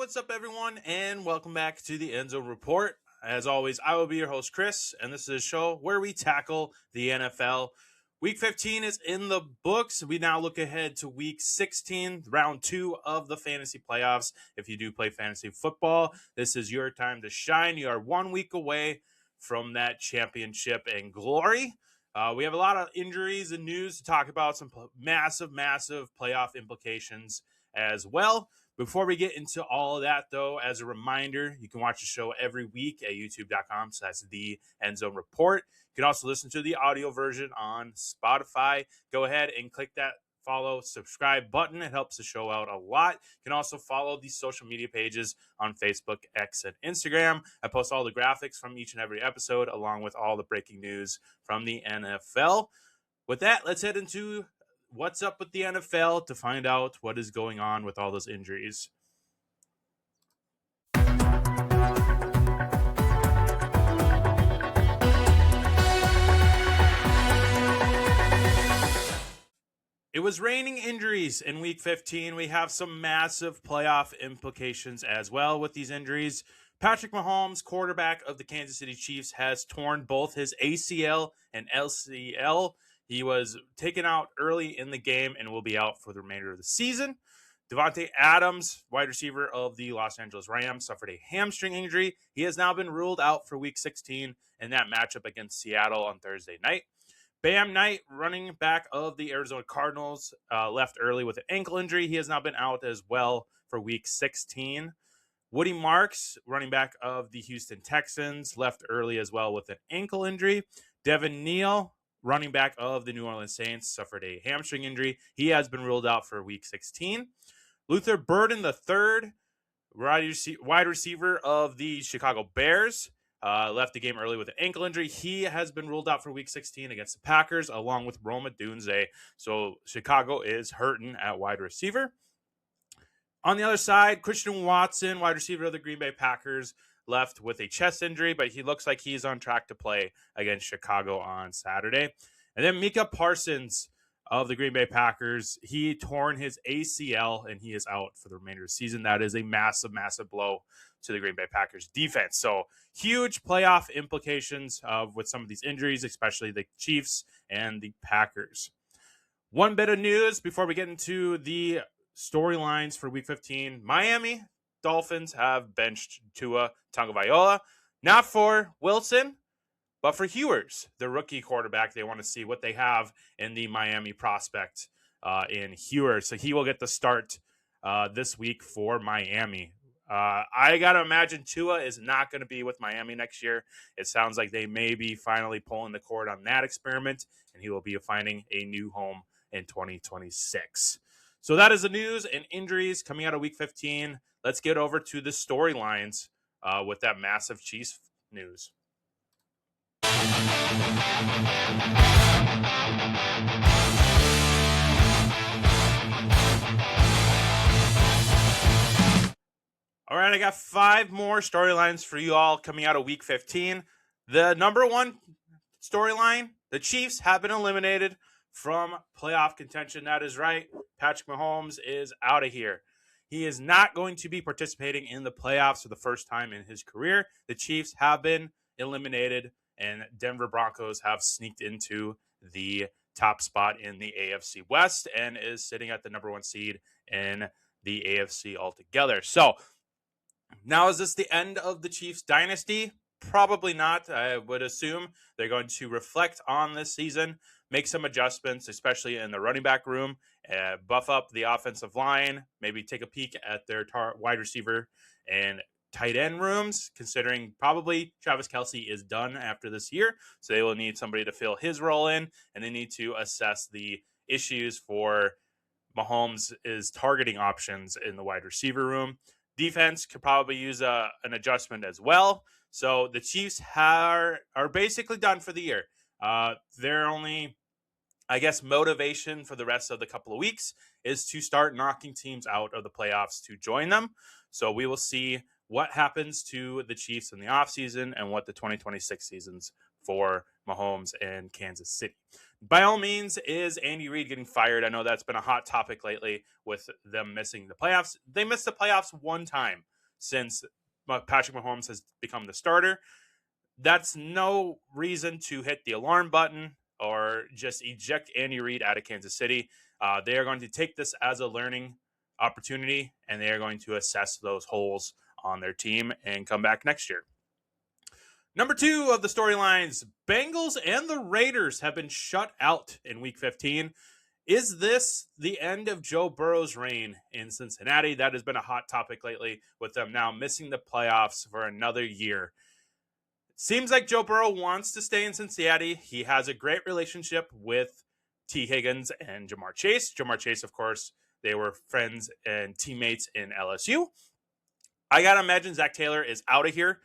what's up, everyone, and welcome back to the End Zone Report. As always, I will be your host, Chris, and this is a show where we tackle the NFL. Week 15 is in the books. We now look ahead to Week 16, round 2 of the fantasy playoffs. If you do play fantasy football, this is your time to shine. You are 1 week away from that championship and glory. We have a lot of injuries and news to talk about, some massive playoff implications as well. Before we get into all of that, though, as a reminder, you can watch the show every week at youtube.com. So that's the End Zone Report. You can also listen to the audio version on Spotify. Go ahead and click that follow, subscribe button. It helps the show out a lot. You can also follow the social media pages on Facebook, X, and Instagram. I post all the graphics from each and every episode, along with all the breaking news from the NFL. With that, let's head into what's up with the NFL to find out what is going on with all those injuries. It was raining injuries in Week 15. We have some massive playoff implications as well with these injuries. Patrick Mahomes, quarterback of the Kansas City Chiefs, has torn both his ACL and LCL. He was taken out early in the game and will be out for the remainder of the season. Devontae Adams, wide receiver of the Los Angeles Rams, suffered a hamstring injury. He has now been ruled out for Week 16 in that matchup against Seattle on Thursday night. Bam Knight, running back of the Arizona Cardinals, left early with an ankle injury. He has now been out as well for Week 16. Woody Marks, running back of the Houston Texans, left early as well with an ankle injury. Devin Neal, running back of the New Orleans Saints, suffered a hamstring injury. He has been ruled out for Week 16. Luther Burden III, wide receiver of the Chicago Bears, left the game early with an ankle injury. He has been ruled out for Week 16 against the Packers, along with Roma Dunze. So Chicago is hurting at wide receiver. On the other side, Christian Watson, wide receiver of the Green Bay Packers, left with a chest injury, but he looks like he's on track to play against Chicago on Saturday. And then Micah Parsons of the Green Bay Packers, he torn his ACL and he is out for the remainder of the season. That is a massive blow to the Green Bay Packers defense. So huge playoff implications with some of these injuries, especially the Chiefs and the Packers. One bit of news before we get into the storylines for Week 15. Miami Dolphins have benched Tua Tagovailoa, not for Wilson, but for Hewers, the rookie quarterback. They want to see what they have in the Miami prospect in Hewers. So he will get the start this week for Miami. I got to imagine Tua is not going to be with Miami next year. It sounds like they may be finally pulling the cord on that experiment, and he will be finding a new home in 2026. So that is the news and injuries coming out of Week 15. Let's get over to the storylines with that massive Chiefs news. All right, I got 5 more storylines for you all coming out of Week 15. The number one storyline, the Chiefs have been eliminated from playoff contention. That is right. Patrick Mahomes is out of here. He is not going to be participating in the playoffs for the first time in his career. The Chiefs have been eliminated, and Denver Broncos have sneaked into the top spot in the AFC West and is sitting at the number 1 seed in the AFC altogether. So now, is this the end of the Chiefs dynasty? Probably not. I would assume they're going to reflect on this season, make some adjustments, especially in the running back room, buff up the offensive line, maybe take a peek at their wide receiver and tight end rooms, considering probably Travis Kelce is done after this year. So they will need somebody to fill his role in, and they need to assess the issues for Mahomes' targeting options in the wide receiver room. Defense could probably use an adjustment as well. So the Chiefs are basically done for the year. Their only, I guess, motivation for the rest of the couple of weeks is to start knocking teams out of the playoffs to join them. So we will see what happens to the Chiefs in the offseason and what the 2026 seasons for Mahomes and Kansas City. By all means, is Andy Reid getting fired? I know that's been a hot topic lately with them missing the playoffs. They missed the playoffs one time since Patrick Mahomes has become the starter. That's no reason to hit the alarm button or just eject Andy Reid out of Kansas City. They are going to take this as a learning opportunity, and they are going to assess those holes on their team and come back next year. Number 2 of the storylines, Bengals and the Raiders have been shut out in Week 15. Is this the end of Joe Burrow's reign in Cincinnati? That has been a hot topic lately, with them now missing the playoffs for another year. Seems like Joe Burrow wants to stay in Cincinnati. He has a great relationship with T. Higgins and Jamar Chase. Jamar Chase, of course, they were friends and teammates in LSU. I got to imagine Zach Taylor is out of here.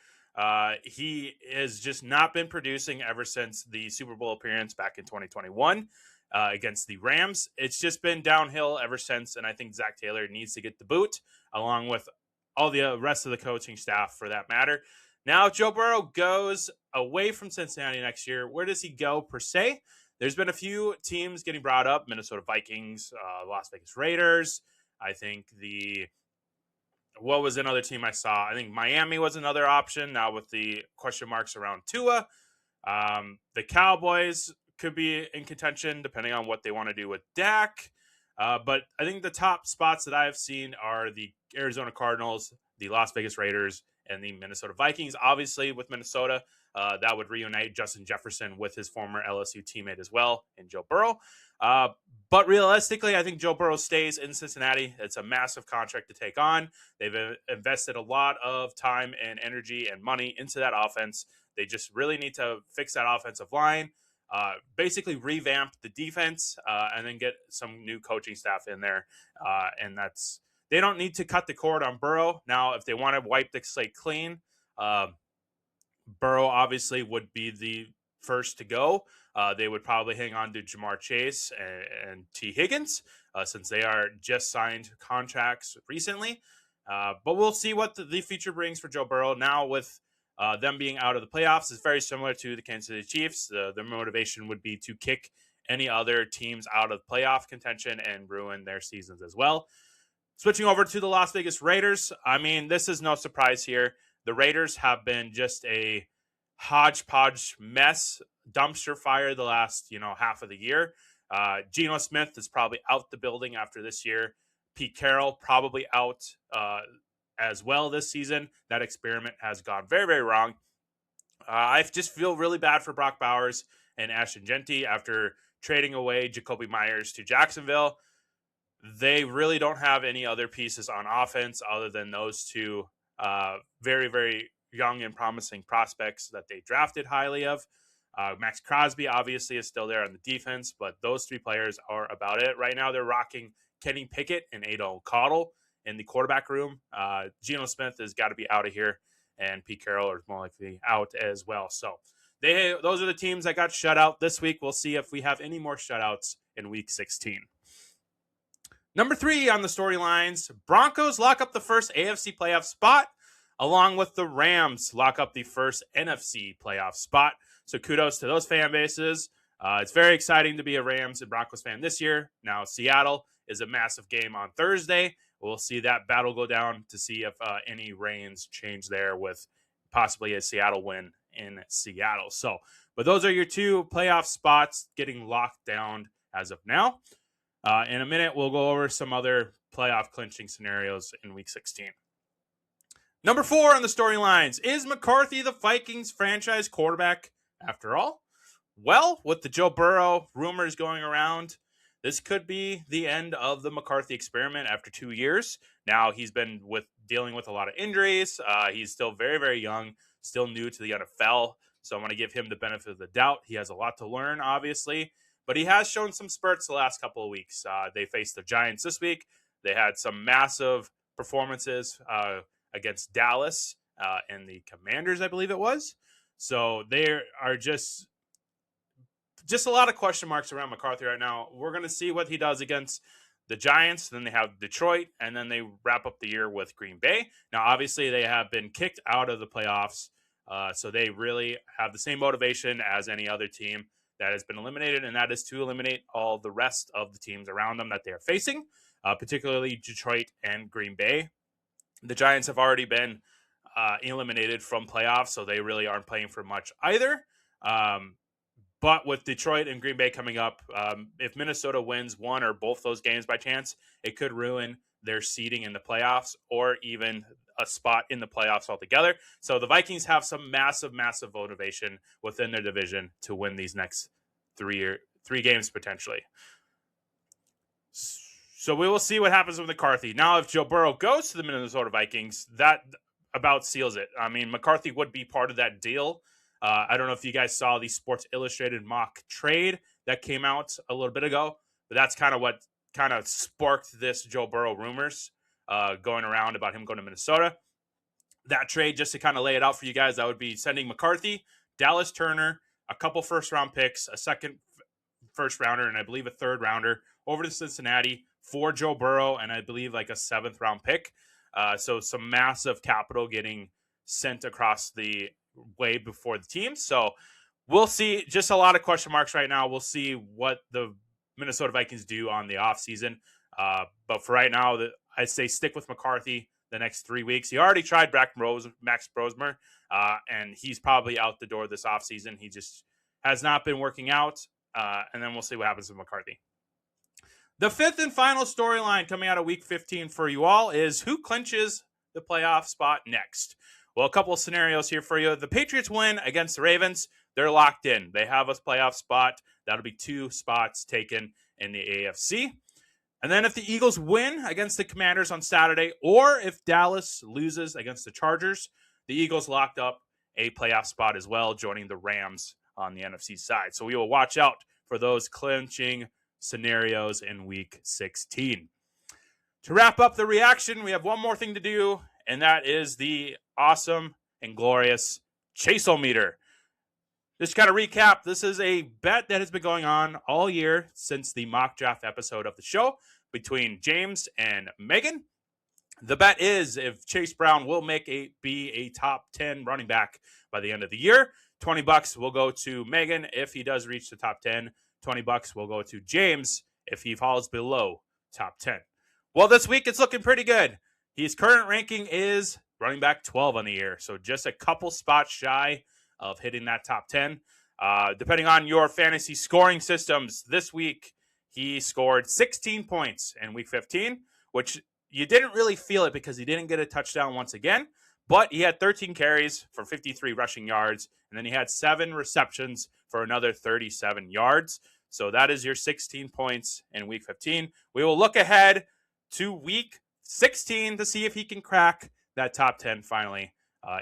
He has just not been producing ever since the Super Bowl appearance back in 2021 against the Rams. It's just been downhill ever since, and I think Zach Taylor needs to get the boot, along with all the rest of the coaching staff for that matter. Now, if Joe Burrow goes away from Cincinnati next year, where does he go per se? There's been a few teams getting brought up: Minnesota Vikings, Las Vegas Raiders. I think what was another team I saw? I think Miami was another option now with the question marks around Tua. The Cowboys could be in contention depending on what they want to do with Dak. But I think the top spots that I have seen are the Arizona Cardinals, the Las Vegas Raiders, and the Minnesota Vikings. Obviously, with Minnesota, that would reunite Justin Jefferson with his former LSU teammate as well, and Joe Burrow. But realistically, I think Joe Burrow stays in Cincinnati. It's a massive contract to take on. They've invested a lot of time and energy and money into that offense. They just really need to fix that offensive line, basically revamp the defense, and then get some new coaching staff in there. And they don't need to cut the cord on Burrow. Now, if they want to wipe the slate clean, Burrow obviously would be the first to go. They would probably hang on to Jamar Chase and T. Higgins since they are just signed contracts recently. But we'll see what the future brings for Joe Burrow. Now with them being out of the playoffs, is very similar to the Kansas City Chiefs. Their motivation would be to kick any other teams out of playoff contention and ruin their seasons as well. Switching over to the Las Vegas Raiders, I mean, this is no surprise here. The Raiders have been just a hodgepodge mess, dumpster fire the last, half of the year. Geno Smith is probably out the building after this year. Pete Carroll probably out as well this season. That experiment has gone very, very wrong. I just feel really bad for Brock Bowers and Ashton Genty after trading away Jacoby Myers to Jacksonville. They really don't have any other pieces on offense other than those two very, very young and promising prospects that they drafted highly of. Max Crosby obviously is still there on the defense, but those three players are about it. Right now they're rocking Kenny Pickett and Aiden O'Connell in the quarterback room. Geno Smith has got to be out of here, and Pete Carroll is more likely out as well. So those are the teams that got shut out this week. We'll see if we have any more shutouts in Week 16. Number 3 on the storylines, Broncos lock up the first AFC playoff spot, along with the Rams lock up the first NFC playoff spot. So kudos to those fan bases. It's very exciting to be a Rams and Broncos fan this year. Now, Seattle is a massive game on Thursday. We'll see that battle go down to see if any reigns change there with possibly a Seattle win in Seattle. But those are your 2 playoff spots getting locked down as of now. In a minute, we'll go over some other playoff clinching scenarios in Week 16. Number 4 on the storylines, is McCarthy the Vikings franchise quarterback after all? Well, with the Joe Burrow rumors going around, this could be the end of the McCarthy experiment after 2 years. Now, he's been dealing with a lot of injuries. He's still very, very young, still new to the NFL. So I'm going to give him the benefit of the doubt. He has a lot to learn, obviously. But he has shown some spurts the last couple of weeks. They faced the Giants this week. They had some massive performances against Dallas and the Commanders, I believe it was. So there are just a lot of question marks around McCarthy right now. We're going to see what he does against the Giants. Then they have Detroit, and then they wrap up the year with Green Bay. Now, obviously, they have been kicked out of the playoffs, so they really have the same motivation as any other team that has been eliminated, and that is to eliminate all the rest of the teams around them that they are facing, particularly Detroit and Green Bay. The Giants have already been eliminated from playoffs, so they really aren't playing for much either. But with Detroit and Green Bay coming up, if Minnesota wins one or both those games by chance, it could ruin their seeding in the playoffs or even a spot in the playoffs altogether. So the Vikings have some massive, massive motivation within their division to win these next three games potentially. So we will see what happens with McCarthy. Now, if Joe Burrow goes to the Minnesota Vikings, that about seals it. I mean, McCarthy would be part of that deal. I don't know if you guys saw the Sports Illustrated mock trade that came out a little bit ago, but that's kind of what kind of sparked this Joe Burrow rumors going around about him going to Minnesota. That trade, just to kind of lay it out for you guys, that would be sending McCarthy, Dallas Turner, a couple first-round picks, a second first-rounder, and I believe a third-rounder over to Cincinnati for Joe Burrow, and I believe like a seventh-round pick. So some massive capital getting sent across the way before the team. So we'll see. Just a lot of question marks right now. We'll see what the Minnesota Vikings do on the offseason. But for right now, I say stick with McCarthy the next 3 weeks. He already tried Max Brosmer, and he's probably out the door this offseason. He just has not been working out. And then we'll see what happens with McCarthy. The fifth and final storyline coming out of Week 15 for you all is who clinches the playoff spot next. Well, a couple of scenarios here for you. The Patriots win against the Ravens. They're locked in. They have a playoff spot. That'll be 2 spots taken in the AFC. And then if the Eagles win against the Commanders on Saturday, or if Dallas loses against the Chargers, the Eagles locked up a playoff spot as well, joining the Rams on the NFC side. So we will watch out for those clinching scenarios in Week 16. To wrap up the reaction, we have one more thing to do, and that is the awesome and glorious Chase-O-Meter. Just kind of recap, this is a bet that has been going on all year since the mock draft episode of the show between James and Megan. The bet is if Chase Brown will be a top 10 running back by the end of the year, $20 will go to Megan if he does reach the top 10. $20 will go to James if he falls below top 10. Well, this week it's looking pretty good. His current ranking is running back 12 on the year, so just a couple spots shy of hitting that top 10. Depending on your fantasy scoring systems, this week he scored 16 points in Week 15, which you didn't really feel it because he didn't get a touchdown once again, but he had 13 carries for 53 rushing yards, and then he had 7 receptions for another 37 yards. So that is your 16 points in Week 15. We will look ahead to Week 16 to see if he can crack that top 10 finally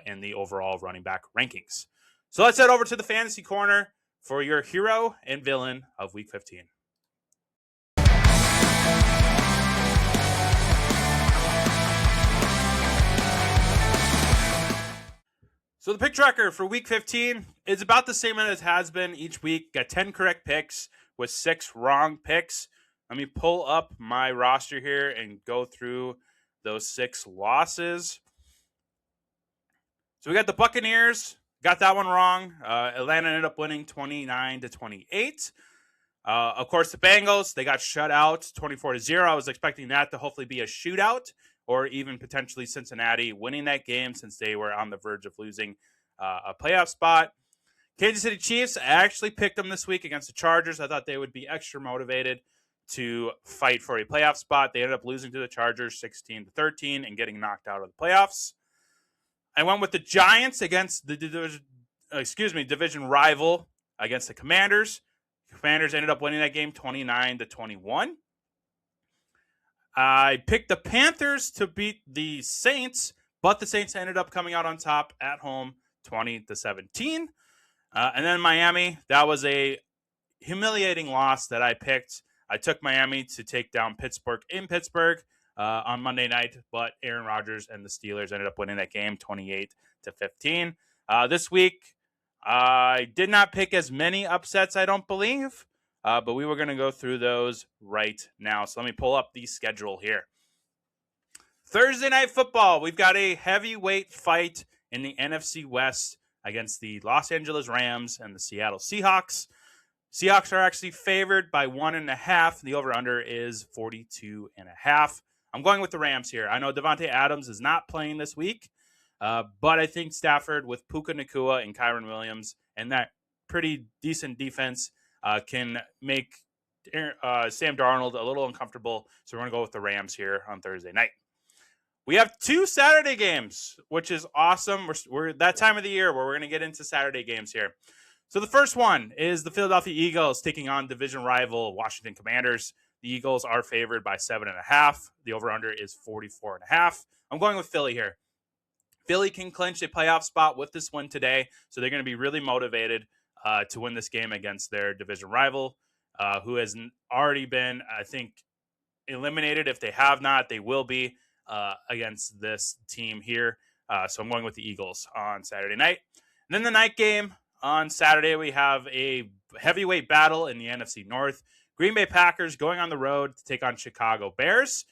in the overall running back rankings. So let's head over to the fantasy corner for your hero and villain of Week 15. So the pick tracker for Week 15 is about the same as it has been each week. Got 10 correct picks with 6 wrong picks. Let me pull up my roster here and go through those 6 losses. So we got the Buccaneers. Got that one wrong. Atlanta ended up winning 29-28. Of course, the Bengals, they got shut out 24-0. I was expecting that to hopefully be a shootout or even potentially Cincinnati winning that game since they were on the verge of losing a playoff spot. Kansas City Chiefs, I actually picked them this week against the Chargers. I thought they would be extra motivated to fight for a playoff spot. They ended up losing to the Chargers 16-13 and getting knocked out of the playoffs. I went with the Giants against the division rival against the Commanders. Commanders ended up winning that game 29-21. I picked the Panthers to beat the Saints, but the Saints ended up coming out on top at home 20-17. And then Miami, that was a humiliating loss that I picked. I took Miami to take down Pittsburgh in Pittsburgh on Monday night, but Aaron Rodgers and the Steelers ended up winning that game 28-15. This week, I did not pick as many upsets, I don't believe, but we were going to go through those right now. So let me pull up the schedule here. Thursday Night Football, we've got a heavyweight fight in the NFC West against the Los Angeles Rams and the Seattle Seahawks. Seahawks are actually favored by 1.5. The over-under is 42.5. I'm going with the Rams here. I know Devontae Adams is not playing this week, but I think Stafford with Puka Nacua and Kyron Williams and that pretty decent defense can make Sam Darnold a little uncomfortable. So we're going to go with the Rams here on Thursday night. We have 2 Saturday games, which is awesome. We're that time of the year where we're going to get into Saturday games here. So the first one is the Philadelphia Eagles taking on division rival Washington Commanders. The Eagles are favored by 7.5. The over-under is 44.5. I'm going with Philly here. Philly can clinch a playoff spot with this win today, so they're going to be really motivated to win this game against their division rival, who has already been, I think, eliminated. If they have not, they will be against this team here. So I'm going with the Eagles on Saturday night. And then the night game on Saturday, we have a heavyweight battle in the NFC North. Green Bay Packers going on the road to take on Chicago Bears.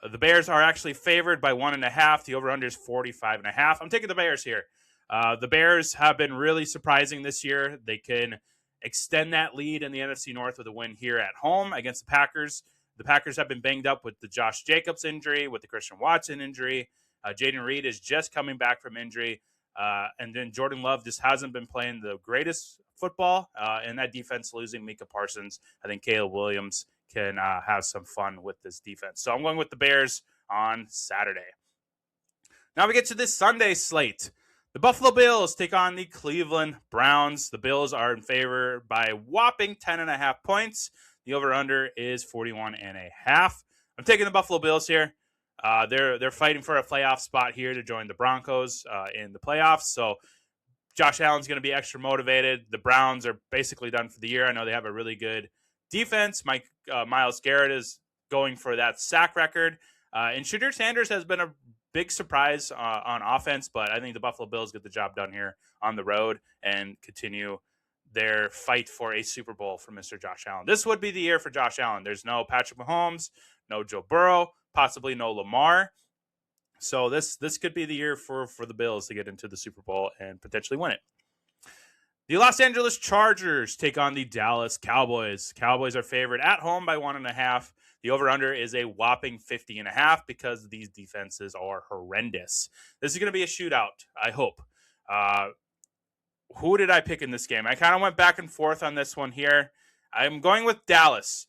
The Bears are actually favored by 1.5. The over-under is 45.5. I'm taking the Bears here. The Bears have been really surprising this year. They can extend that lead in the NFC North with a win here at home against the Packers. The Packers have been banged up with the Josh Jacobs injury, with the Christian Watson injury. Jaden Reed is just coming back from injury. And then Jordan Love just hasn't been playing the greatest football. And that defense losing Micah Parsons. I think Caleb Williams can have some fun with this defense. So I'm going with the Bears on Saturday. Now we get to this Sunday slate. The Buffalo Bills take on the Cleveland Browns. The Bills are in favor by a whopping 10.5 points. The over-under is 41.5. I'm taking the Buffalo Bills here. They're fighting for a playoff spot here to join the Broncos in the playoffs. So Josh Allen's going to be extra motivated. The Browns are basically done for the year. I know they have a really good defense. Myles Garrett is going for that sack record. And Shadur Sanders has been a big surprise on offense, but I think the Buffalo Bills get the job done here on the road and continue their fight for a Super Bowl for Mr. Josh Allen. This would be the year for Josh Allen. There's no Patrick Mahomes, no Joe Burrow, possibly no Lamar. So this could be the year for the Bills to get into the Super Bowl and potentially win it. The Los Angeles Chargers take on the Dallas Cowboys. Cowboys are favored at home by 1.5. The over-under is a whopping 50.5 because these defenses are horrendous. This is going to be a shootout, I hope. Who did I pick in this game? I kind of went back and forth on this one here. I'm going with Dallas.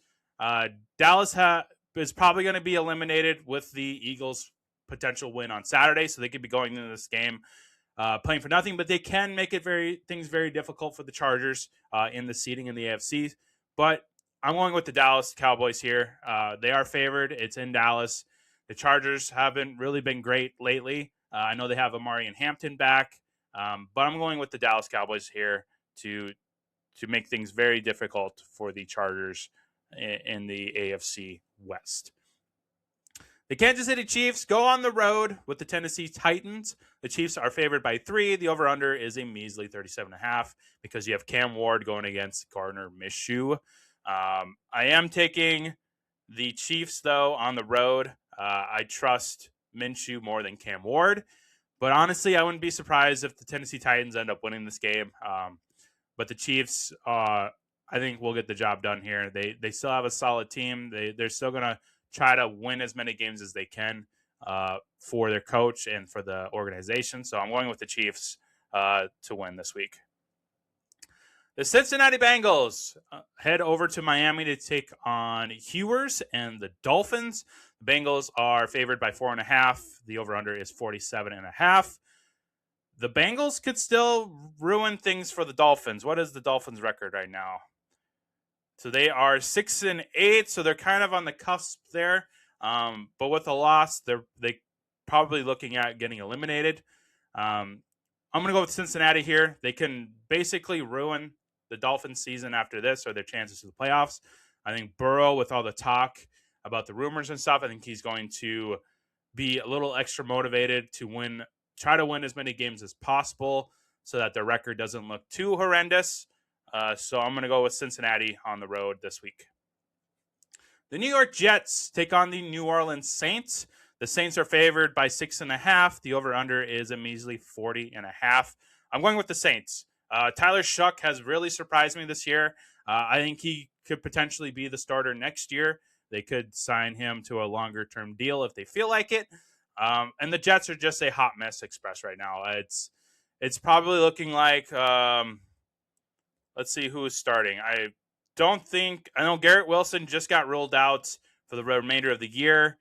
Dallas is probably going to be eliminated with the Eagles' potential win on Saturday, so they could be going into this game playing for nothing, but they can make it things very difficult for the Chargers in the seeding in the AFC. But I'm going with the Dallas Cowboys here. They are favored. It's in Dallas. The Chargers haven't really been great lately. I know they have Amari and Hampton back, but I'm going with the Dallas Cowboys here to make things very difficult for the Chargers in the AFC West. The Kansas City Chiefs go on the road with the Tennessee Titans. The Chiefs are favored by 3. The over-under is a measly 37.5 because you have Cam Ward going against Gardner Minshew. I am taking the Chiefs, though, on the road. I trust Minshew more than Cam Ward. But honestly, I wouldn't be surprised if the Tennessee Titans end up winning this game. But the Chiefs, I think, will get the job done here. They still have a solid team. They're still going to try to win as many games as they can for their coach and for the organization. So I'm going with the Chiefs to win this week. The Cincinnati Bengals head over to Miami to take on Hewers and the Dolphins. The Bengals are favored by 4.5. The over-under is 47.5. The Bengals could still ruin things for the Dolphins. What is the Dolphins' record right now? So they are 6-8, so they're kind of on the cusp there. But with a loss, they probably looking at getting eliminated. I'm going to go with Cincinnati here. They can basically ruin the Dolphins' season after this or their chances to the playoffs. I think Burrow, with all the talk about the rumors and stuff, I think he's going to be a little extra motivated to try to win as many games as possible so that their record doesn't look too horrendous. So I'm going to go with Cincinnati on the road this week. The New York Jets take on the New Orleans Saints. The Saints are favored by 6.5. The over-under is a measly 40.5. I'm going with the Saints. Tyler Shuck has really surprised me this year. I think he could potentially be the starter next year They could sign him to a longer-term deal if they feel like it. And the Jets are just a hot mess express right now. It's probably looking like let's see who is starting. I know Garrett Wilson just got ruled out for the remainder of the year.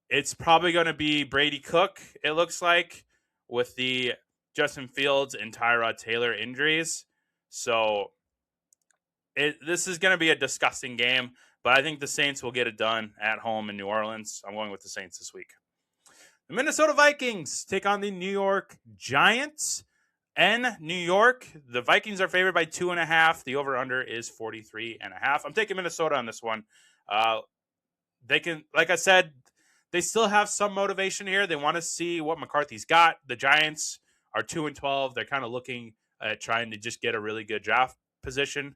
It's probably going to be Brady Cook, it looks like, with the Justin Fields and Tyrod Taylor injuries. So this is going to be a disgusting game, but I think the Saints will get it done at home in New Orleans. I'm going with the Saints this week. The Minnesota Vikings take on the New York Giants. In New York, the Vikings are favored by 2.5. The over-under is 43.5. I'm taking Minnesota on this one. They can, like I said, they still have some motivation here. They want to see what McCarthy's got. The Giants are 2-12. They're kind of looking at trying to just get a really good draft position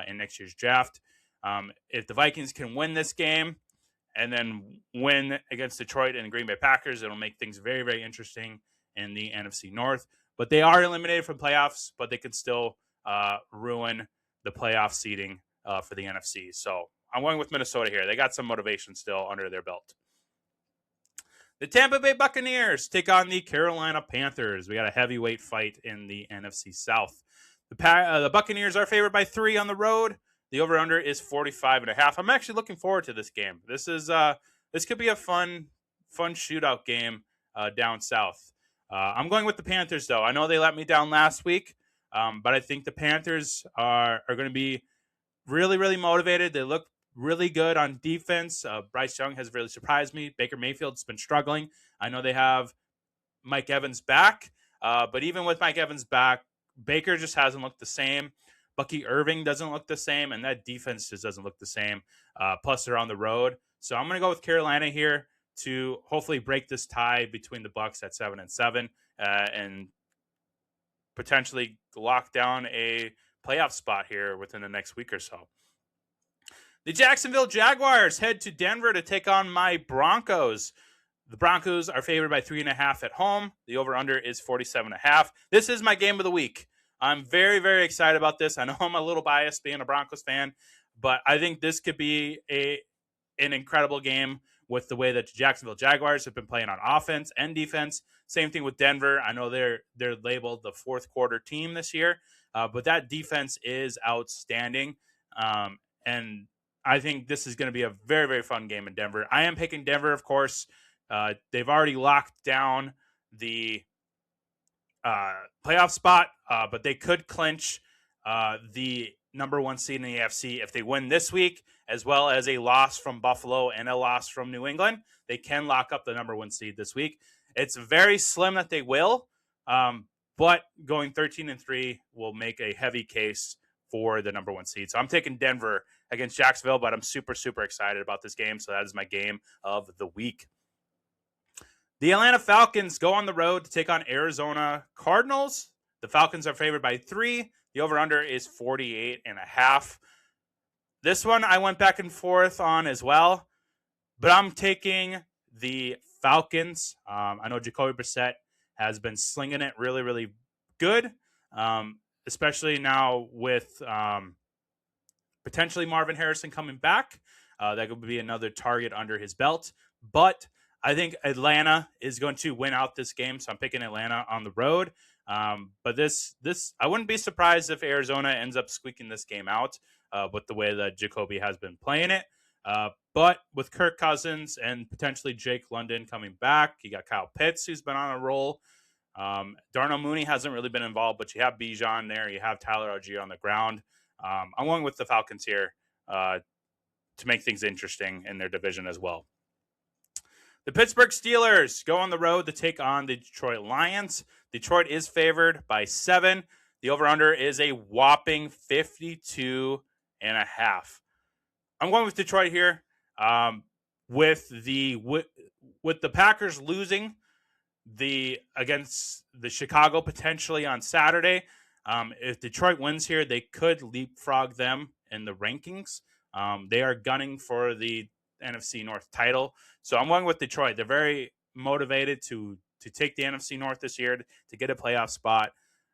in next year's draft. If the Vikings can win this game and then win against Detroit and the Green Bay Packers, it'll make things very, very interesting in the NFC North. But they are eliminated from playoffs, but they can still ruin the playoff seeding for the NFC. So I'm going with Minnesota here. They got some motivation still under their belt. The Tampa Bay Buccaneers take on the Carolina Panthers. We got a heavyweight fight in the NFC South. The Buccaneers are favored by 3 on the road. The over-under is 45.5. I'm actually looking forward to this game. This could be a fun shootout game down south. I'm going with the Panthers, though. I know they let me down last week, but I think the Panthers are going to be really, really motivated. They look really good on defense. Bryce Young has really surprised me. Baker Mayfield's been struggling. I know they have Mike Evans back, but even with Mike Evans back, Baker just hasn't looked the same. Bucky Irving doesn't look the same, and that defense just doesn't look the same. Plus, they're on the road. So I'm going to go with Carolina here to hopefully break this tie between the Bucs at 7-7 and potentially lock down a playoff spot here within the next week or so. The Jacksonville Jaguars head to Denver to take on my Broncos. The Broncos are favored by 3.5 at home. The over-under is 47.5. This is my game of the week. I'm very, very excited about this. I know I'm a little biased being a Broncos fan, but I think this could be an incredible game with the way that the Jacksonville Jaguars have been playing on offense and defense. Same thing with Denver. I know they're labeled the fourth quarter team this year, but that defense is outstanding. And I think this is going to be a very, very fun game in Denver. I am picking Denver, of course. They've already locked down the playoff spot, but they could clinch the number 1 seed in the AFC if they win this week, as well as a loss from Buffalo and a loss from New England. They can lock up the number 1 seed this week. It's very slim that they will, but going 13-3 will make a heavy case for the number 1 seed. So I'm taking Denver against Jacksonville, but I'm super, super excited about this game. So that is my game of the week. The Atlanta Falcons go on the road to take on Arizona Cardinals. The Falcons are favored by 3. The over-under is 48.5. This one I went back and forth on as well, but I'm taking the Falcons. I know Jacoby Brissett has been slinging it really, really good, especially now with potentially Marvin Harrison coming back. That could be another target under his belt. But I think Atlanta is going to win out this game, so I'm picking Atlanta on the road. But this I wouldn't be surprised if Arizona ends up squeaking this game out with the way that Jacoby has been playing it. But with Kirk Cousins and potentially Jake London coming back, you got Kyle Pitts, who's been on a roll. Darnell Mooney hasn't really been involved, but you have Bijan there. You have Tyler Algier on the ground. I'm going with the Falcons here to make things interesting in their division as well. The Pittsburgh Steelers go on the road to take on the Detroit Lions. Detroit is favored by 7. The over-under is a whopping 52.5. I'm going with Detroit here. With the Packers losing against the Chicago potentially on Saturday, if Detroit wins here, they could leapfrog them in the rankings. They are gunning for the NFC North title. So I'm going with Detroit. They're very motivated to take the NFC North this year to get a playoff spot.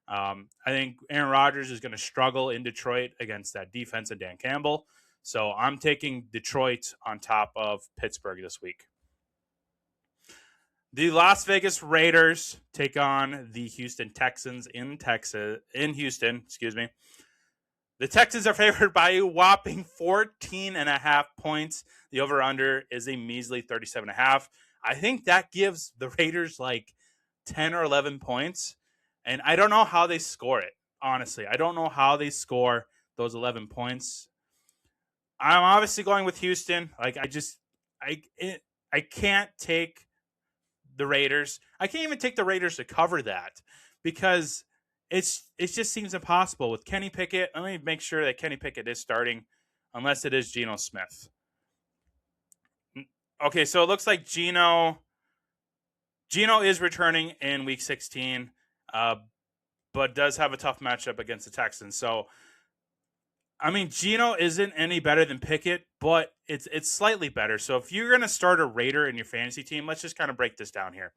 I think Aaron Rodgers is going to struggle in Detroit against that defense and Dan Campbell. So I'm taking Detroit on top of Pittsburgh this week. The Las Vegas Raiders take on the Houston Texans in Houston, excuse me. The Texans are favored by a whopping 14.5 points. The over-under is a measly 37.5. I think that gives the Raiders like 10 or 11 points. And I don't know how they score it, honestly. I don't know how they score those 11 points. I'm obviously going with Houston. Like, I can't take the Raiders. I can't even take the Raiders to cover that because it just seems impossible with Kenny Pickett. Let me make sure that Kenny Pickett is starting, unless it is Geno Smith. Okay, so it looks like Geno is returning in Week 16, but does have a tough matchup against the Texans. So, I mean, Geno isn't any better than Pickett, but it's slightly better. So if you're going to start a Raider in your fantasy team, let's just kind of break this down here.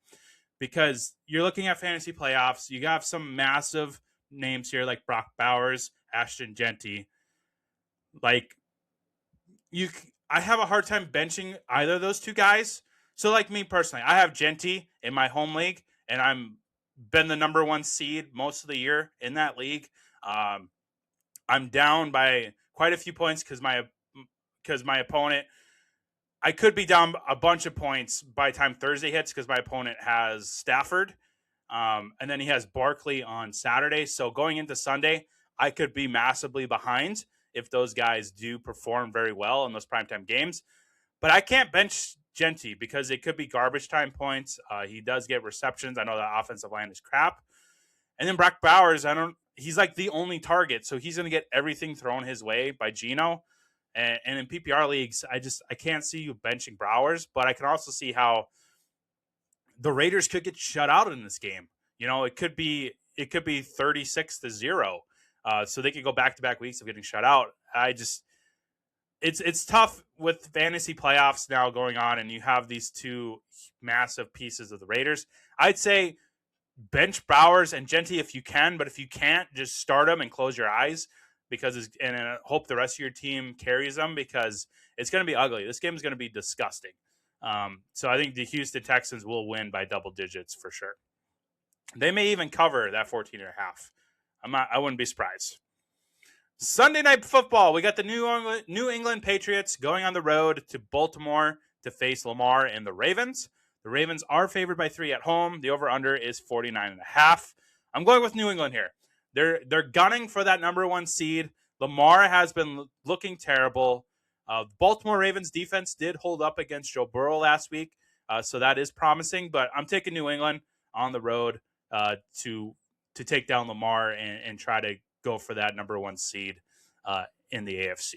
Because you're looking at fantasy playoffs. You have some massive names here like Brock Bowers, Ashton Genty. Like, I have a hard time benching either of those two guys. So like me personally, I have Genty in my home league, and I'm been the number 1 seed most of the year in that league. I'm down by quite a few points because my opponent, I could be down a bunch of points by the time Thursday hits because my opponent has Stafford, and then he has Barkley on Saturday. So going into Sunday, I could be massively behind if those guys do perform very well in those primetime games. But I can't bench Genty because it could be garbage time points. He does get receptions. I know the offensive line is crap. And then Brock Bowers, he's like the only target, so he's going to get everything thrown his way by Geno. And in PPR leagues, I can't see you benching Bowers, but I can also see how the Raiders could get shut out in this game. You know, it could be 36-0. So they could go back-to-back weeks of getting shut out. It's tough with fantasy playoffs now going on, and you have these two massive pieces of the Raiders. I'd say bench Bowers and Genty if you can, but if you can't, just start them and close your eyes and hope the rest of your team carries them because it's going to be ugly. This game is going to be disgusting. So I think the Houston Texans will win by double digits for sure. They may even cover that 14.5. I wouldn't be surprised. Sunday Night Football. We got the New England Patriots going on the road to Baltimore to face Lamar and the Ravens. The Ravens are favored by 3 at home. The over-under is 49.5. I'm going with New England here. They're gunning for that number 1 seed. Lamar has been looking terrible. Baltimore Ravens defense did hold up against Joe Burrow last week, so that is promising. But I'm taking New England on the road to take down Lamar and try to go for that number 1 seed in the AFC.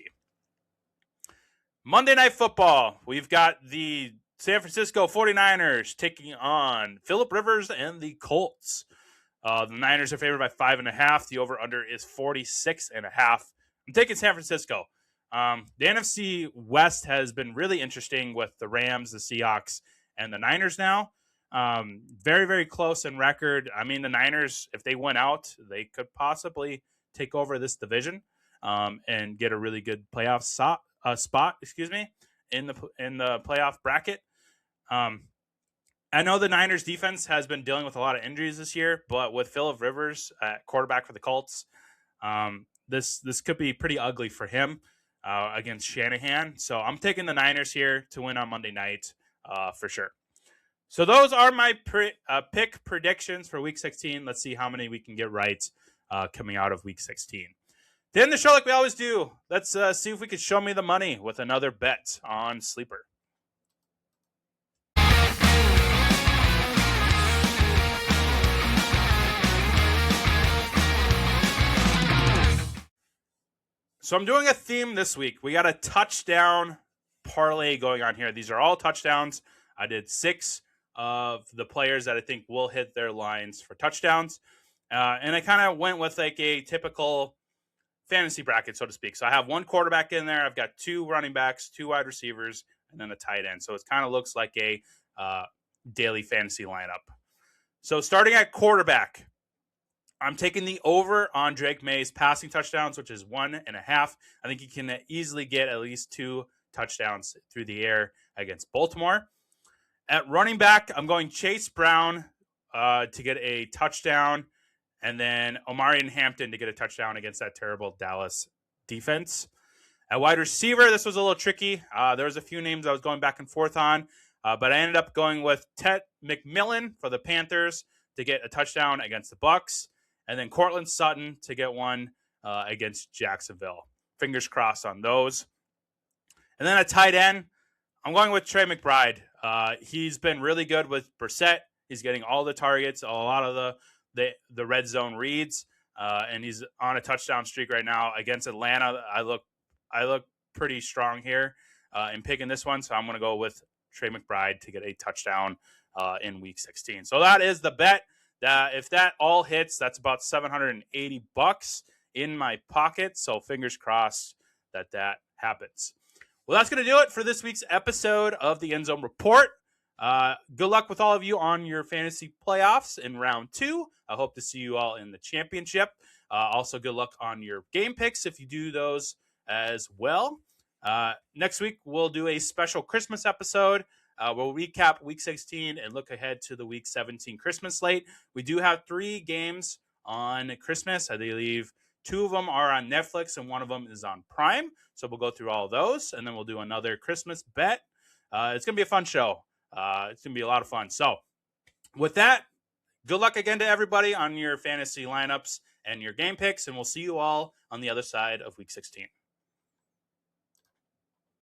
Monday Night Football. We've got the San Francisco 49ers taking on Phillip Rivers and the Colts. The Niners are favored by 5.5. The over-under is 46.5. I'm taking San Francisco. The NFC West has been really interesting with the Rams, the Seahawks, and the Niners now. Very, very close in record. I mean, the Niners, if they went out, they could possibly take over this division and get a really good playoff spot. In the playoff bracket. I know the Niners defense has been dealing with a lot of injuries this year, but with Phillip Rivers at quarterback for the Colts, this could be pretty ugly for him against Shanahan. So I'm taking the Niners here to win on Monday night for sure. So those are my pick predictions for Week 16. Let's see how many we can get right coming out of Week 16. To end the show like we always do, let's see if we could show me the money with another bet on Sleeper. So I'm doing a theme this week. We got a touchdown parlay going on here. These are all touchdowns. I did 6 of the players that I think will hit their lines for touchdowns. And I kind of went with like a typical fantasy bracket, so to speak. So I have 1 quarterback in there. I've got 2 running backs, 2 wide receivers, and then a tight end. So it kind of looks like a daily fantasy lineup. So starting at quarterback, I'm taking the over on Drake May's passing touchdowns, which is 1.5. I think he can easily get at least 2 touchdowns through the air against Baltimore. At running back, I'm going Chase Brown to get a touchdown, and then Omarion Hampton to get a touchdown against that terrible Dallas defense. At wide receiver, this was a little tricky. There was a few names I was going back and forth on, but I ended up going with Ted McMillan for the Panthers to get a touchdown against the Bucs, and then Cortland Sutton to get one against Jacksonville. Fingers crossed on those. And then at tight end, I'm going with Trey McBride. He's been really good with Brissett. He's getting all the targets, a lot of the red zone reads, and he's on a touchdown streak right now against Atlanta. I look pretty strong here in picking this one, so I'm going to go with Trey McBride to get a touchdown in Week 16. So that is the bet. If that all hits, that's about $780 in my pocket. So fingers crossed that happens. Well, that's going to do it for this week's episode of the End Zone Report. Good luck with all of you on your fantasy playoffs in round 2. I hope to see you all in the championship. Also, good luck on your game picks if you do those as well. Next week, we'll do a special Christmas episode. We'll recap Week 16 and look ahead to the Week 17 Christmas slate. We do have 3 games on Christmas. I believe 2 of them are on Netflix and 1 of them is on Prime. So we'll go through all of those, and then we'll do another Christmas bet. It's going to be a fun show. It's going to be a lot of fun. So with that, good luck again to everybody on your fantasy lineups and your game picks, and we'll see you all on the other side of Week 16.